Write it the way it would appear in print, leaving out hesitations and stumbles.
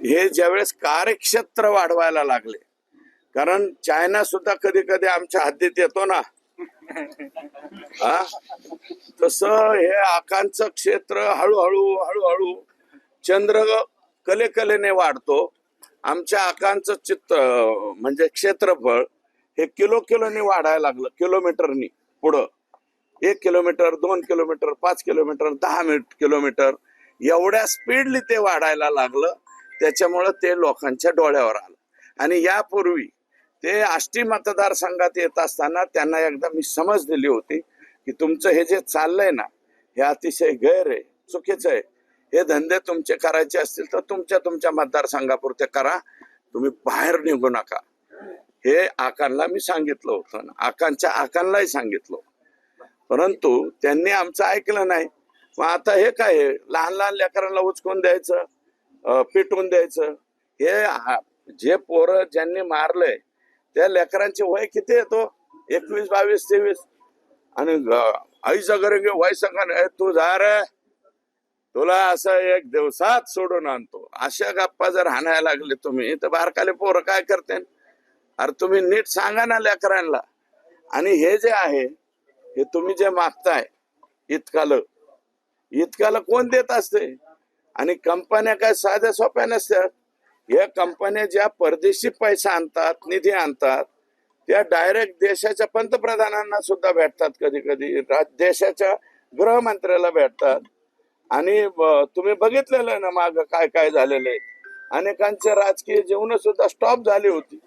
हे ज्यावेळेस कार्यक्षेत्र वाढवायला लागले, कारण चायना सुद्धा कधी कधी आमच्या हद्दीत येतो ना, हा, तसं हे आकांचं क्षेत्र हळूहळू हळूहळू चंद्र कलेकलेने वाढतो. आमच्या आकांचं म्हणजे क्षेत्रफळ हे किलोने वाढायला लागलं, किलोमीटरनी पुढं. 1 किलोमीटर, 2 किलोमीटर, 5 किलोमीटर, 10 किलोमीटर एवढ्या स्पीडली ते वाढायला लागलं. त्याच्यामुळं ते लोकांच्या डोळ्यावर आलं. आणि यापूर्वी ते आष्टी मतदारसंघात येत असताना त्यांना एकदा मी समज दिली होती की तुमचं हे जे चाललंय ना, हे अतिशय गैर आहे, चुकीचं आहे. हे धंदे तुमचे करायचे असतील तर तुमच्या मतदारसंघापुरते करा, तुम्ही बाहेर निघू नका. हे आकांना मी सांगितलं होतं, आकांनाही सांगितलं. परंतु त्यांनी आमचं ऐकलं नाही. मग आता हे काय, लहान लहान लेकरांना उचकून द्यायचं, पिटवून द्यायचं. हे जे पोरं ज्यांनी मारलंय त्या लेकरांचे वय किती येतो? 21, 22, 23. आणि आईचं घर वय सगळं तू जा रे, तुला असं 1 दिवसात सोडून आणतो. अशा गप्पा जर हाणायला लागले तुम्ही तर बारकाले पोरं काय करते? अरे तुम्ही नीट सांगा ना लेकरांना. आणि हे जे आहे, हे तुम्ही जे मागताय इतकाला कोण देत असते? आणि कंपन्या काय साध्या सोप्या नसतात. या कंपन्या ज्या परदेशी पैसा आणतात, निधी आणतात, त्या डायरेक्ट देशाच्या पंतप्रधानांना सुद्धा भेटतात, कधी कधी देशाच्या गृहमंत्र्याला भेटतात. आणि तुम्ही बघितलेलं ना माग काय काय झालेलं आहे. अनेकांचे राजकीय जीवन सुद्धा स्टॉप झाली होती.